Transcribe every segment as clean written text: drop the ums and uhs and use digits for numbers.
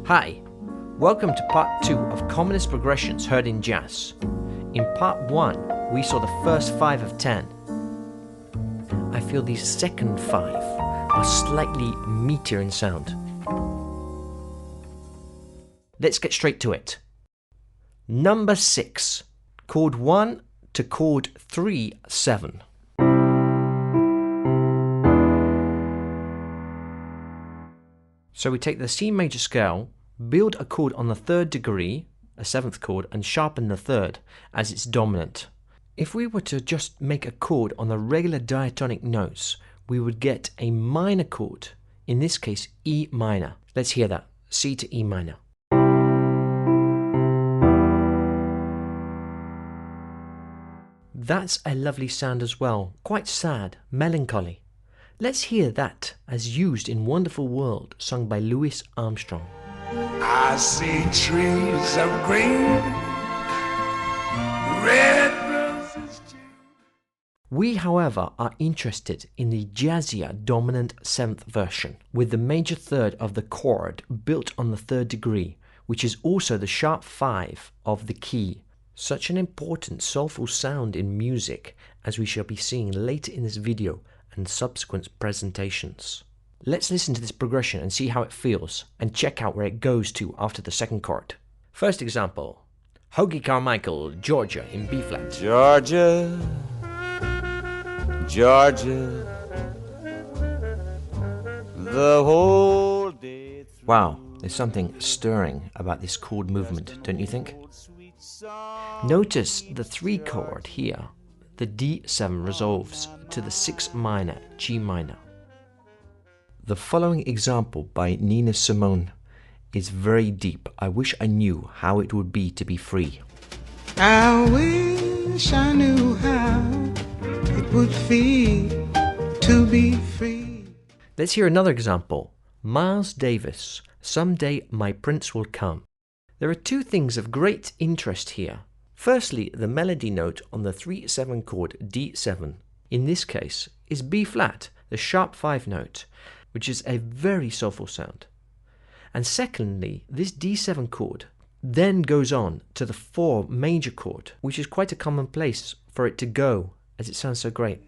Hi, welcome to part 2 of commonest progressions heard in jazz. In part 1, we saw the first 5 of 10. I feel these second 5 are slightly meatier in sound. Let's get straight to it. Number 6, chord 1 to chord 3, 7. So we take the C major scale, build a chord on the 3rd degree, a 7th chord, and sharpen the 3rd as its dominant. If we were to just make a chord on the regular diatonic notes, we would get a minor chord, in this case E minor. Let's hear that, C to E minor. That's a lovely sound as well, quite sad, melancholy. Let's hear that as used in Wonderful World, sung by Louis Armstrong. I see trees of green, red roses too. We, however, are interested in the jazzier dominant 7th version, with the major 3rd of the chord built on the 3rd degree, which is also the sharp 5 of the key. Such an important soulful sound in music, as we shall be seeing later in this video and subsequent presentations. Let's listen to this progression and see how it feels, and check out where it goes to after the 2nd chord. First example, Hoagy Carmichael, Georgia in B flat. Georgia, Georgia, the whole day through. Wow, there's something stirring about this chord movement, don't you think? Notice the 3 chord here. The D7 resolves to the 6 minor, G minor. The following example by Nina Simone is very deep. I wish I knew how it would be to be free. I wish I knew how it would feel to be free. Let's hear another example. Miles Davis, Someday My Prince Will Come. There are 2 things of great interest here. Firstly, the melody note on the 3-7 chord D7, in this case, is B flat, the sharp 5 note, which is a very soulful sound. And secondly, this D7 chord then goes on to the 4 major chord, which is quite a common place for it to go, as it sounds so great.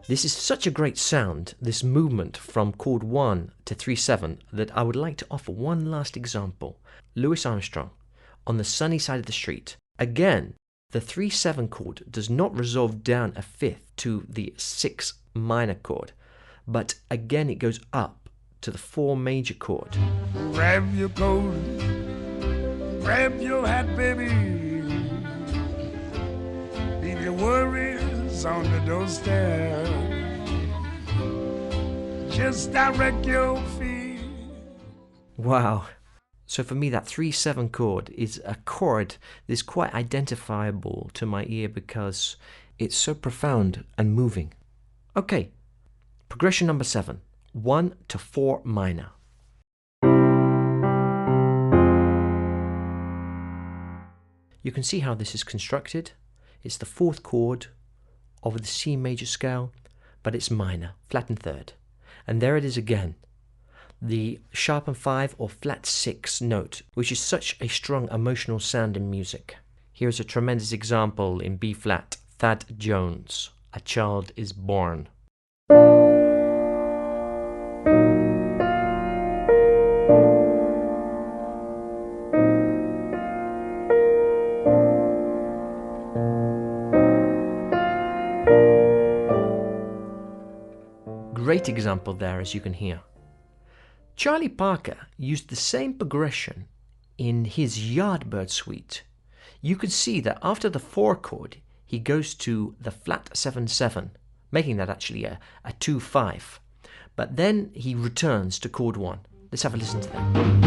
This is such a great sound, this movement from chord 1 to 3-7, that I would like to offer one last example. Louis Armstrong, on the Sunny Side of the Street. Again, the 3-7 chord does not resolve down a 5th to the 6 minor chord, but again it goes up to the 4 major chord. Grab your coat, grab your hat, baby. Leave your worries on the doorstep. Just direct your feet. Wow. So for me, that 3-7 chord is a chord that's quite identifiable to my ear because it's so profound and moving. Okay, progression number 7, 1 to 4 minor. You can see how this is constructed. It's the 4th chord of the C major scale, but it's minor, flattened 3rd. And there it is again, the sharpened 5 or flat 6 note, which is such a strong emotional sound in music. Here's a tremendous example in B flat, Thad Jones, A Child is Born. Great example there, as you can hear. Charlie Parker used the same progression in his Yardbird suite. You could see that after the 4 chord, he goes to the flat 7-7, making that actually a 2-5. But then he returns to chord 1. Let's have a listen to that.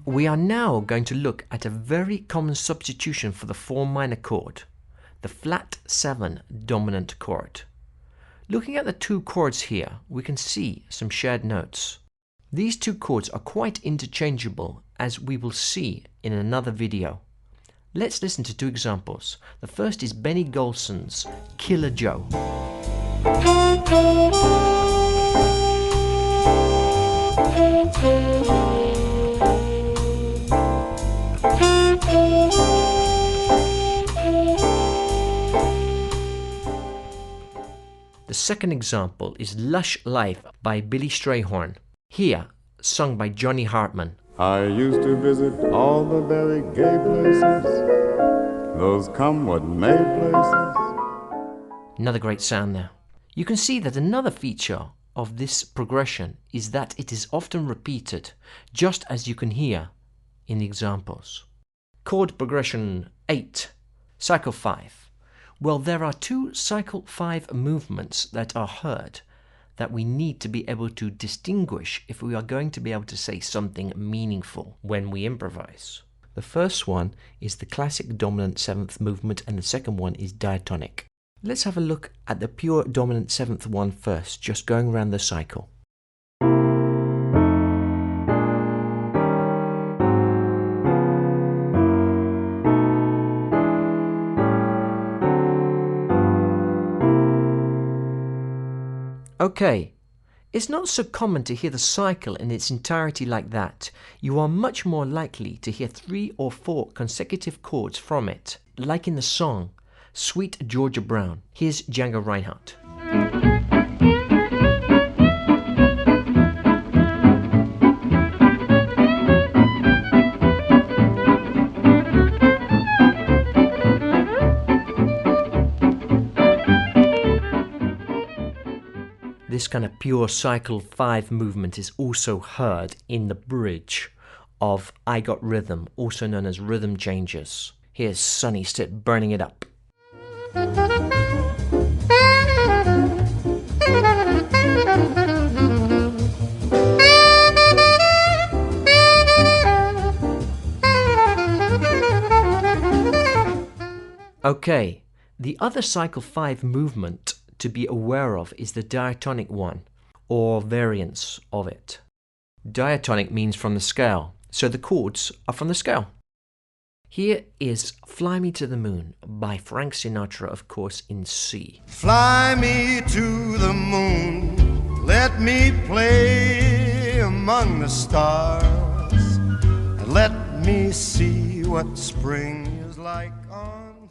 We are now going to look at a very common substitution for the 4 minor chord, the flat 7 dominant chord. Looking at the 2 chords here, we can see some shared notes. These two chords are quite interchangeable, as we will see in another video. Let's listen to two examples. The first is Benny Golson's Killer Joe. The second example is Lush Life by Billy Strayhorn, here sung by Johnny Hartman. I used to visit all the very gay places, those come what may places. Another great sound there. You can see that another feature of this progression is that it is often repeated, just as you can hear in the examples. Chord progression 8, cycle 5. Well, there are two cycle 5 movements that are heard that we need to be able to distinguish if we are going to be able to say something meaningful when we improvise. The first one is the classic dominant 7th movement, and the second one is diatonic. Let's have a look at the pure dominant 7th one first, just going around the cycle. Okay, it's not so common to hear the cycle in its entirety like that. You are much more likely to hear 3 or 4 consecutive chords from it, like in the song Sweet Georgia Brown. Here's Django Reinhardt. This kind of pure cycle 5 movement is also heard in the bridge of I Got Rhythm, also known as Rhythm Changes. Here's Sonny Stitt burning it up. Okay, the other cycle 5 movement to be aware of is the diatonic one, or variants of it. Diatonic means from the scale, so the chords are from the scale. Here is Fly Me to the Moon by Frank Sinatra, of course, in C. Fly me to the moon, let me play among the stars, and let me see what spring is like on...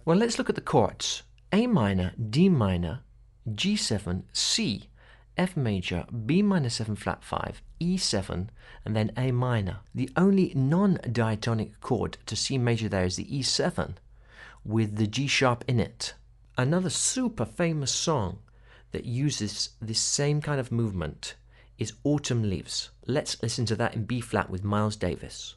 Well, let's look at the chords. A minor, D minor, G7, C, F major, B minor 7 flat 5, E7, and then A minor. The only non-diatonic chord to C major there is the E7 with the G sharp in it. Another super famous song that uses this same kind of movement is Autumn Leaves. Let's listen to that in B flat with Miles Davis.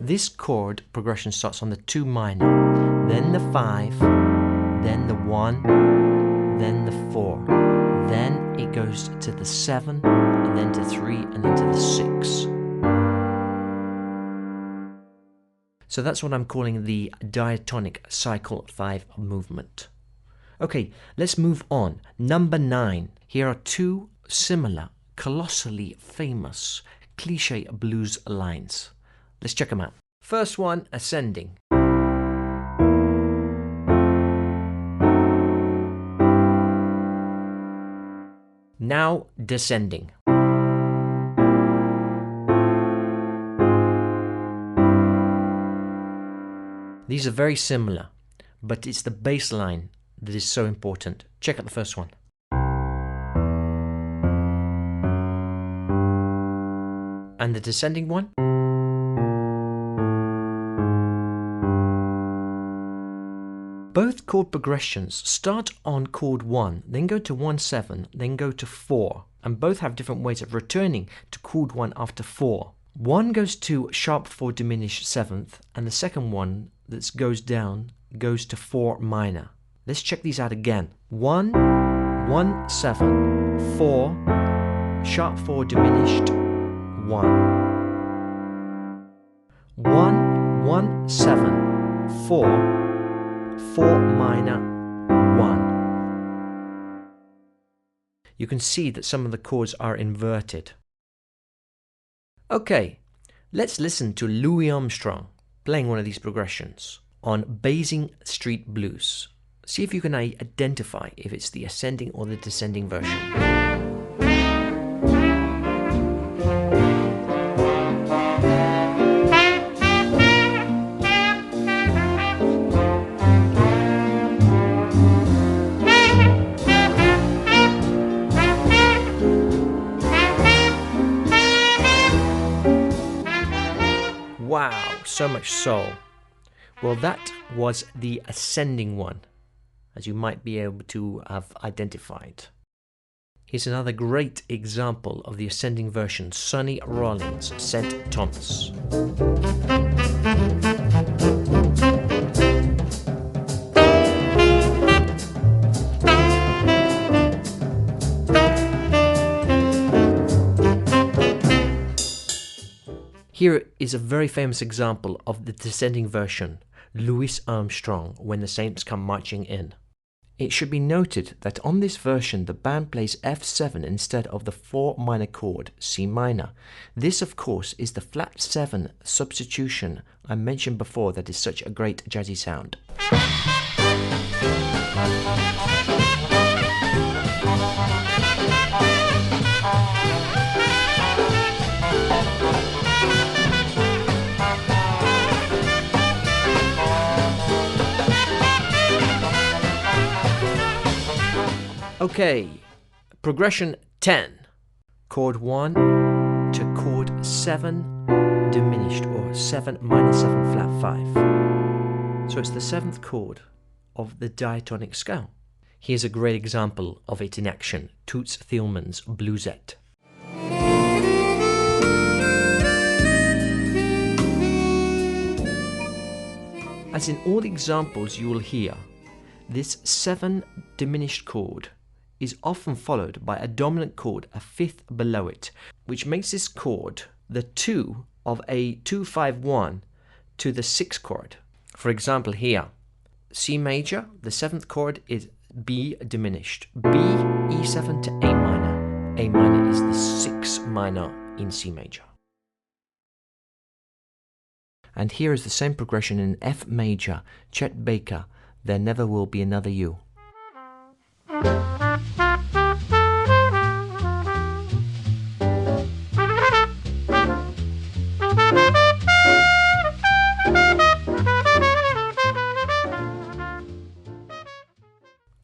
This chord progression starts on the 2 minor, then the 5, then the 1, then the 4. Then it goes to the 7, and then to 3, and then to the 6. So that's what I'm calling the diatonic cycle 5 movement. Okay, let's move on. Number 9. Here are two similar, colossally famous, cliché blues lines. Let's check them out. First one, ascending. Now descending. These are very similar, but it's the bass line that is so important. Check out the first one. And the descending one. Both chord progressions start on chord 1, then go to 1-7, then go to 4, and both have different ways of returning to chord 1 after 4. One goes to sharp 4 diminished 7th, and the second one that goes down goes to 4 minor. Let's check these out again. 1, 1 7 4 sharp 4 diminished 1 1 1 7 4 4 minor 1. You can see that some of the chords are inverted. Okay, let's listen to Louis Armstrong playing one of these progressions on Basin Street Blues. See if you can identify if it's the ascending or the descending version. Wow, so much soul. Well, that was the ascending one, as you might be able to have identified. Here's another great example of the ascending version, Sonny Rollins, St. Thomas. Here is a very famous example of the descending version, Louis Armstrong, When the Saints Come Marching In. It should be noted that on this version the band plays F7 instead of the 4 minor chord C minor. This of course is the flat 7 substitution I mentioned before that is such a great jazzy sound. Okay, progression 10, chord 1 to chord 7 diminished, or 7 minor 7 flat 5. So it's the 7th chord of the diatonic scale. Here's a great example of it in action, Toots Thieleman's Bluesette. As in all the examples you will hear, this 7 diminished chord is often followed by a dominant chord a fifth below it, which makes this chord the 2 of a 2-5-1 to the 6th chord. For example here, C major, the 7th chord is B diminished, B, E7 to A minor. A minor is the 6th minor in C major. And here is the same progression in F major, Chet Baker, There Never Will Be Another You.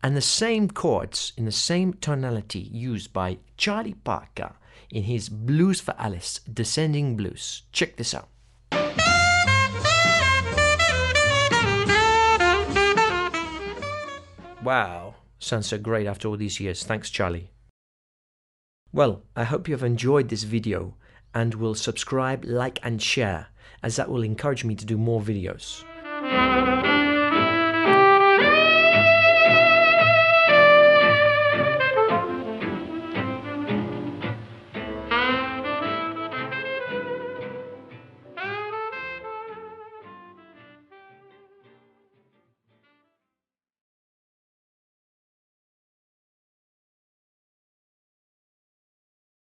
And the same chords in the same tonality used by Charlie Parker in his Blues for Alice, Descending Blues. Check this out. Wow, sounds so great after all these years. Thanks, Charlie. Well, I hope you have enjoyed this video and will subscribe, like and share, as that will encourage me to do more videos.